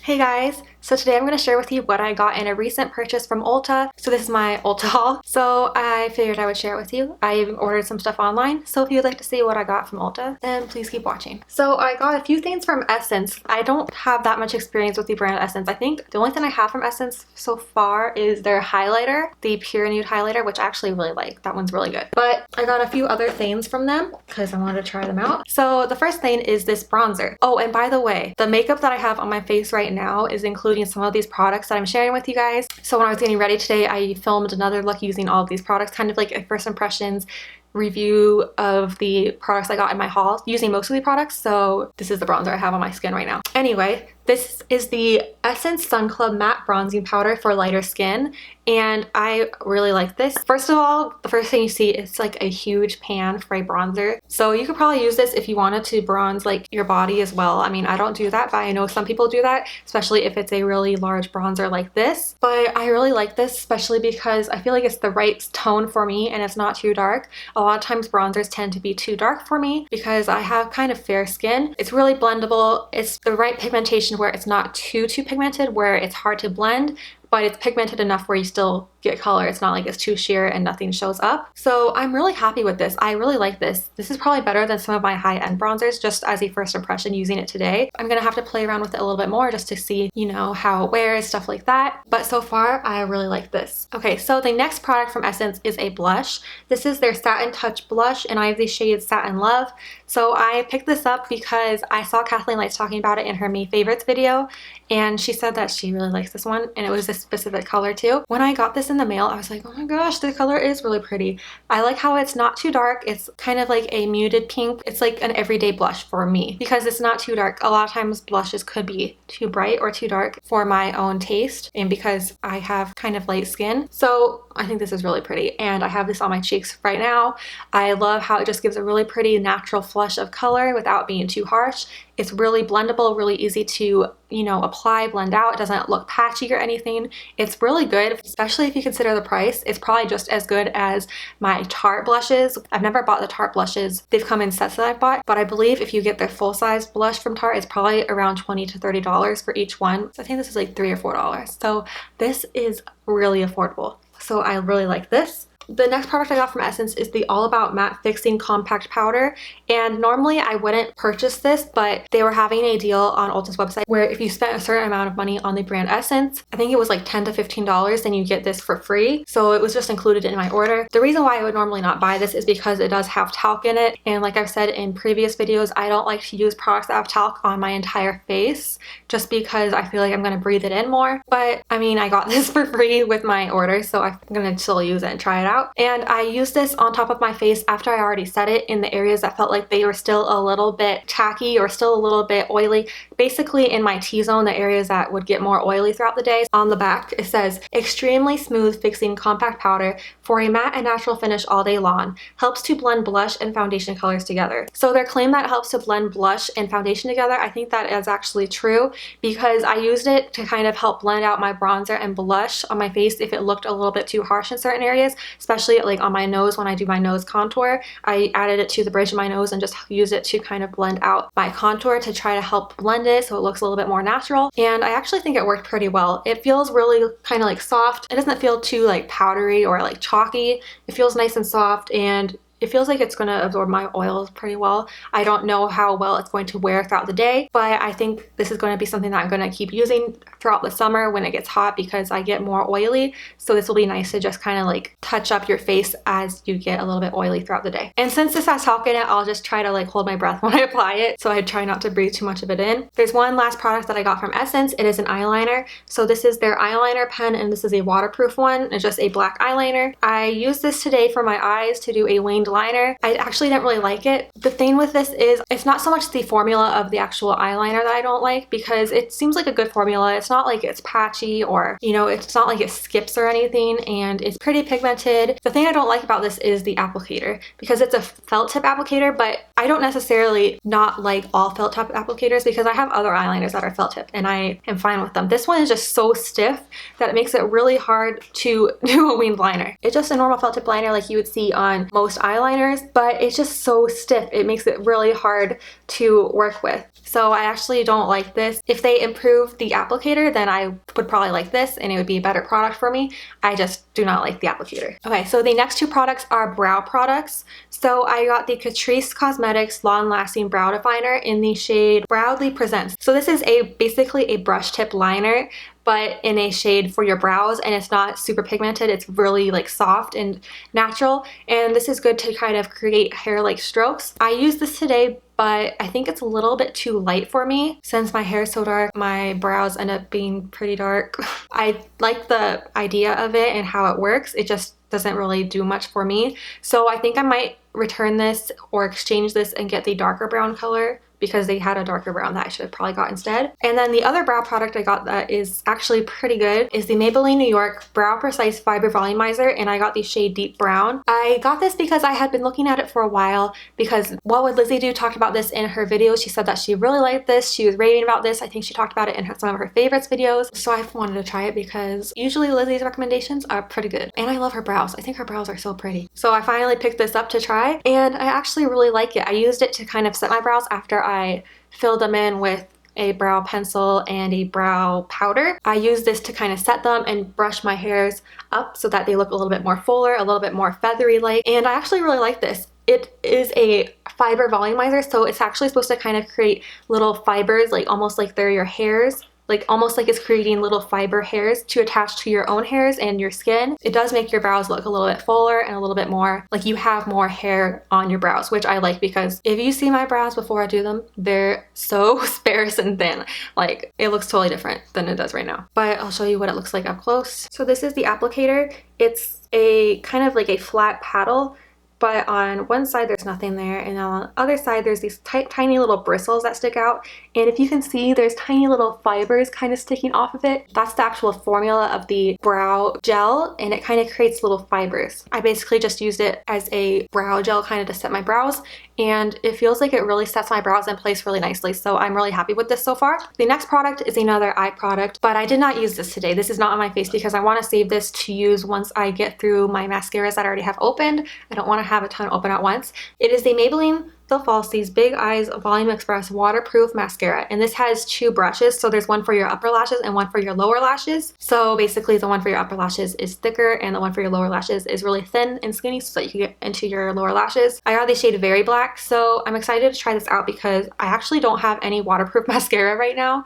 Hey guys, so today I'm going to share with you what I got in a recent purchase from Ulta. So this is my Ulta haul. So I figured I would share it with you. I even ordered some stuff online. So if you'd like to see what I got from Ulta, then please keep watching. So I got a few things from Essence. I don't have that much experience with the brand Essence. I think the only thing I have from Essence so far is their highlighter, the Pure Nude highlighter, which I actually really like. That one's really good. But I got a few other things from them because I wanted to try them out. So the first thing is this bronzer. Oh, and by the way, the makeup that I have on my face right now is including some of these products that I'm sharing with you guys. So when I was getting ready today, I filmed another look using all of these products, kind of like a first impressions review of the products I got in my haul using most of the products. So this is the bronzer I have on my skin right now. Anyway, this is the Essence Sun Club Matte Bronzing Powder for lighter skin, and I really like this. First of all, the first thing you see is like a huge pan for a bronzer. So you could probably use this if you wanted to bronze like your body as well. I mean, I don't do that, but I know some people do that, especially if it's a really large bronzer like this. But I really like this, especially because I feel like it's the right tone for me and it's not too dark. A lot of times bronzers tend to be too dark for me because I have kind of fair skin. It's really blendable. It's the right pigmentation where it's not too pigmented, where it's hard to blend, but it's pigmented enough where you still get color. It's not like it's too sheer and nothing shows up. So I'm really happy with this. I really like this. This is probably better than some of my high-end bronzers just as a first impression using it today. I'm gonna have to play around with it a little bit more just to see, you know, how it wears, stuff like that. But so far, I really like this. Okay, so the next product from Essence is a blush. This is their Satin Touch blush, and I have the shade Satin Love. So I picked this up because I saw Kathleen Lights talking about it in her May Favorites video, and she said that she really likes this one, and it was this specific color too. When I got this in the mail, I was like, oh my gosh, the color is really pretty. I like how it's not too dark. It's kind of like a muted pink. It's like an everyday blush for me because it's not too dark. A lot of times blushes could be too bright or too dark for my own taste, and because I have kind of light skin. So I think this is really pretty, and I have this on my cheeks right now. I love how it just gives a really pretty natural flush of color without being too harsh. It's really blendable, really easy to, you know, apply, blend out. It doesn't look patchy or anything. It's really good, especially if you consider the price. It's probably just as good as my Tarte blushes. I've never bought the Tarte blushes. They've come in sets that I've bought, but I believe if you get the full-size blush from Tarte, it's probably around $20 to $30 for each one. So I think this is like $3 or $4. So this is really affordable. So I really like this. The next product I got from Essence is the All About Matte Fixing Compact Powder, and normally I wouldn't purchase this, but they were having a deal on Ulta's website where if you spent a certain amount of money on the brand Essence, I think it was like $10 to $15, then you get this for free. So it was just included in my order. The reason why I would normally not buy this is because it does have talc in it, and like I've said in previous videos, I don't like to use products that have talc on my entire face just because I feel like I'm going to breathe it in more. But I mean, I got this for free with my order, so I'm going to still use it and try it out. And I used this on top of my face after I already set it in the areas that felt like they were still a little bit tacky or still a little bit oily. Basically in my T-zone, the areas that would get more oily throughout the day. On the back, it says, extremely smooth fixing compact powder for a matte and natural finish all day long. Helps to blend blush and foundation colors together. So their claim that it helps to blend blush and foundation together, I think that is actually true because I used it to kind of help blend out my bronzer and blush on my face if it looked a little bit too harsh in certain areas, especially like on my nose when I do my nose contour. I added it to the bridge of my nose and just used it to kind of blend out my contour to try to help blend it so it looks a little bit more natural. And I actually think it worked pretty well. It feels really kind of like soft. It doesn't feel too like powdery or like chalky. It feels nice and soft, and it feels like it's going to absorb my oils pretty well. I don't know how well it's going to wear throughout the day, but I think this is going to be something that I'm going to keep using throughout the summer when it gets hot because I get more oily. So this will be nice to just kind of like touch up your face as you get a little bit oily throughout the day. And since this has talc in it, I'll just try to like hold my breath when I apply it. So I try not to breathe too much of it in. There's one last product that I got from Essence. It is an eyeliner. So this is their eyeliner pen, and this is a waterproof one. It's just a black eyeliner. I used this today for my eyes to do a winged liner. I actually didn't really like it. The thing with this is it's not so much the formula of the actual eyeliner that I don't like because it seems like a good formula. It's not like it's patchy or, you know, it's not like it skips or anything, and it's pretty pigmented. The thing I don't like about this is the applicator because it's a felt tip applicator, but I don't necessarily not like all felt tip applicators because I have other eyeliners that are felt tip and I am fine with them. This one is just so stiff that it makes it really hard to do a winged liner. It's just a normal felt tip liner like you would see on most eyeliner eyeliners, but it's just so stiff. It makes it really hard to work with. So I actually don't like this. If they improve the applicator, then I would probably like this and it would be a better product for me. I just do not like the applicator. Okay, so the next two products are brow products. So I got the Catrice Cosmetics Long Lasting Brow Definer in the shade Proudly Presents. So this is basically a brush tip liner, but in a shade for your brows, and it's not super pigmented. It's really like soft and natural, and this is good to kind of create hair-like strokes. I used this today, but I think it's a little bit too light for me. Since my hair is so dark, my brows end up being pretty dark. I like the idea of it and how it works. It just doesn't really do much for me. So I think I might return this or exchange this and get the darker brown color, because they had a darker brown that I should have probably got instead. And then the other brow product I got that is actually pretty good is the Maybelline New York Brow Precise Fiber Volumizer, and I got the shade Deep Brown. I got this because I had been looking at it for a while, because What Would Lizzie Do talked about this in her videos. She said that she really liked this. She was raving about this. I think she talked about it in some of her favorites videos. So I wanted to try it because usually Lizzie's recommendations are pretty good. And I love her brows. I think her brows are so pretty. So I finally picked this up to try, and I actually really like it. I used it to kind of set my brows after I filled them in with a brow pencil and a brow powder. I use this to kind of set them and brush my hairs up so that they look a little bit more fuller, a little bit more feathery like, and I actually really like this. It is a fiber volumizer, so it's actually supposed to kind of create little fibers, like almost like they're your hairs. Like almost like it's creating little fiber hairs to attach to your own hairs and your skin. It does make your brows look a little bit fuller and a little bit more like you have more hair on your brows, which I like, because if you see my brows before I do them, they're so sparse and thin. Like it looks totally different than it does right now. But I'll show you what it looks like up close. So this is the applicator. It's a kind of like a flat paddle, but on one side there's nothing there, and on the other side there's these tiny little bristles that stick out, and if you can see, there's tiny little fibers kind of sticking off of it. That's the actual formula of the brow gel, and it kind of creates little fibers. I basically just used it as a brow gel kind of to set my brows, and it feels like it really sets my brows in place really nicely, so I'm really happy with this so far. The next product is another eye product, but I did not use this today. This is not on my face because I want to save this to use once I get through my mascaras that I already have opened. I don't want to have a ton open at once. It is the Maybelline The Falsies Big Eyes Volume Express Waterproof Mascara, and this has two brushes, so there's one for your upper lashes and one for your lower lashes. So basically the one for your upper lashes is thicker and the one for your lower lashes is really thin and skinny so that you can get into your lower lashes. I got the shade Very Black, so I'm excited to try this out because I actually don't have any waterproof mascara right now,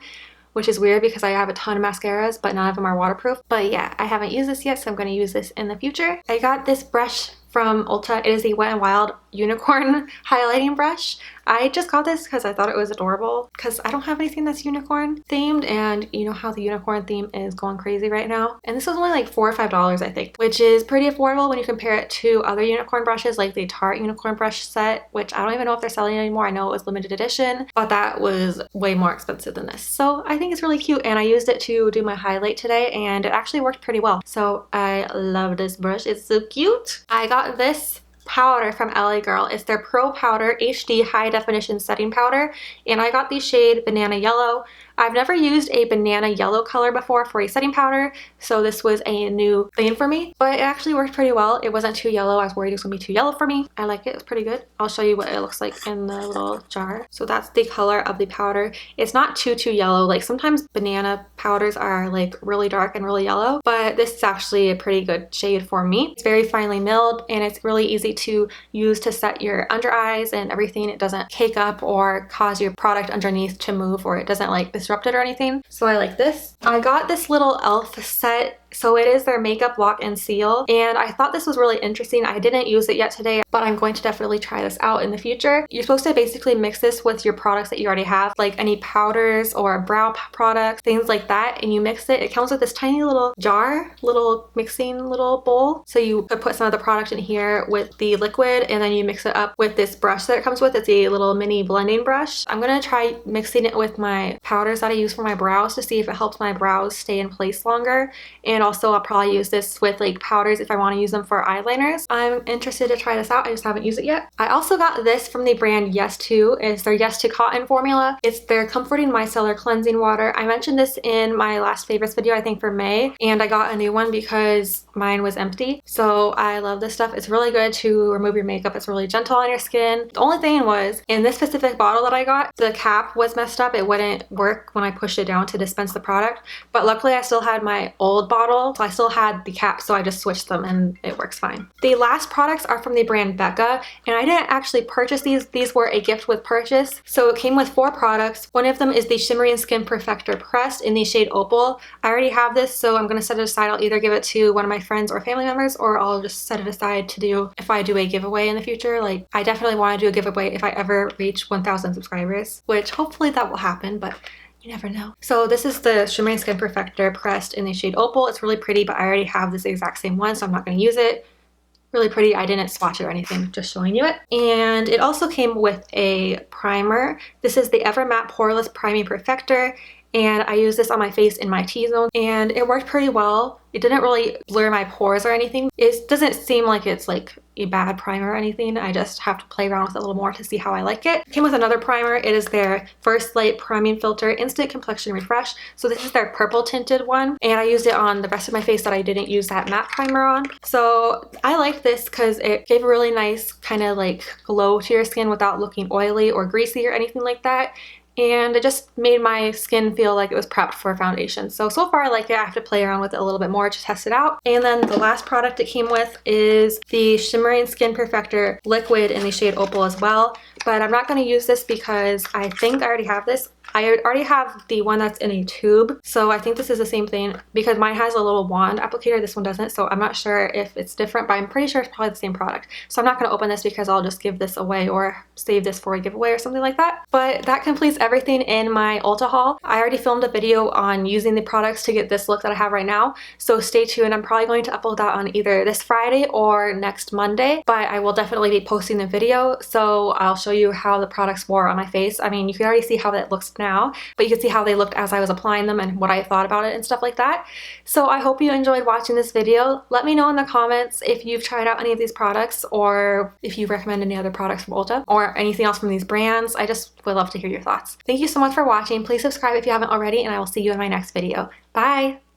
which is weird because I have a ton of mascaras but none of them are waterproof. But yeah, I haven't used this yet, so I'm going to use this in the future. I got this brush from Ulta. It is the Wet n Wild unicorn highlighting brush. I just got this because I thought it was adorable, because I don't have anything that's unicorn themed, and you know how the unicorn theme is going crazy right now. And this was only like $4 or $5 I think, which is pretty affordable when you compare it to other unicorn brushes like the Tarte unicorn brush set, which I don't even know if they're selling anymore. I know it was limited edition, but that was way more expensive than this. So I think it's really cute, and I used it to do my highlight today and it actually worked pretty well. So I love this brush. It's so cute. I got this powder from LA Girl. It's their Pro Powder HD High Definition Setting Powder, and I got the shade Banana Yellow. I've never used a banana yellow color before for a setting powder, so this was a new thing for me, but it actually worked pretty well. It wasn't too yellow. I was worried it was gonna be too yellow for me. I like it. It's pretty good. I'll show you what it looks like in the little jar. So that's the color of the powder. It's not too yellow. Like sometimes banana powders are like really dark and really yellow, but this is actually a pretty good shade for me. It's very finely milled and it's really easy to use to set your under eyes and everything. It doesn't cake up or cause your product underneath to move, or it doesn't like disrupt it or anything. So I like this. I got this little e.l.f. set. So it is their Makeup Lock and Seal, and I thought this was really interesting. I didn't use it yet today, but I'm going to definitely try this out in the future. You're supposed to basically mix this with your products that you already have, like any powders or brow products, things like that, and you mix it. It comes with this tiny little jar, little mixing little bowl. So you could put some of the product in here with the liquid, and then you mix it up with this brush that it comes with. It's a little mini blending brush. I'm gonna try mixing it with my powders powders that I use for my brows to see if it helps my brows stay in place longer. And also I'll probably use this with like powders if I want to use them for eyeliners. I'm interested to try this out. I just haven't used it yet. I also got this from the brand Yes To. It's their Yes To Cotton formula. It's their Comforting Micellar Cleansing Water. I mentioned this in my last favorites video, I think for May, and I got a new one because mine was empty. So I love this stuff. It's really good to remove your makeup. It's really gentle on your skin. The only thing was, in this specific bottle that I got, the cap was messed up. It wouldn't work when I pushed it down to dispense the product, but luckily I still had my old bottle, so I still had the cap, so I just switched them and it works fine. The last products are from the brand Becca, and I didn't actually purchase these. These were a gift with purchase. So it came with 4 products. One of them is the Shimmering Skin Perfector Pressed in the shade Opal. I already have this, so I'm going to set it aside. I'll either give it to one of my friends or family members, or I'll just set it aside to do if I do a giveaway in the future. Like, I definitely want to do a giveaway if I ever reach 1,000 subscribers, which hopefully that will happen, but you never know. So this is the Shimmering Skin Perfector Pressed in the shade Opal. It's really pretty, but I already have this exact same one, so I'm not going to use it. Really pretty. I didn't swatch it or anything, just showing you it. And it also came with a primer. This is the Ever Matte Poreless Priming Perfector, and I use this on my face in my T-zone, and it worked pretty well. It didn't really blur my pores or anything. It doesn't seem like it's like a bad primer or anything. I just have to play around with it a little more to see how I like it. It came with another primer. It is their First Light Priming Filter Instant Complexion Refresh. So this is their purple tinted one, and I used it on the rest of my face that I didn't use that matte primer on. So I like this because it gave a really nice kind of like glow to your skin without looking oily or greasy or anything like that. And it just made my skin feel like it was prepped for foundation. So far I like it. I have to play around with it a little bit more to test it out. And then the last product it came with is the Shimmering Skin Perfector Liquid in the shade Opal as well. But I'm not going to use this because I think I already have this. I already have the one that's in a tube, so I think this is the same thing because mine has a little wand applicator, this one doesn't, so I'm not sure if it's different, but I'm pretty sure it's probably the same product. So I'm not going to open this because I'll just give this away or save this for a giveaway or something like that. But that completes everything in my Ulta haul. I already filmed a video on using the products to get this look that I have right now, so stay tuned. I'm probably going to upload that on either this Friday or next Monday, but I will definitely be posting the video, so I'll show you how the products wore on my face. I mean, you can already see how that looks now, but you can see how they looked as I was applying them and what I thought about it and stuff like that. So I hope you enjoyed watching this video. Let me know in the comments if you've tried out any of these products or if you recommend any other products from Ulta or anything else from these brands. I just would love to hear your thoughts. Thank you so much for watching. Please subscribe if you haven't already, and I will see you in my next video. Bye!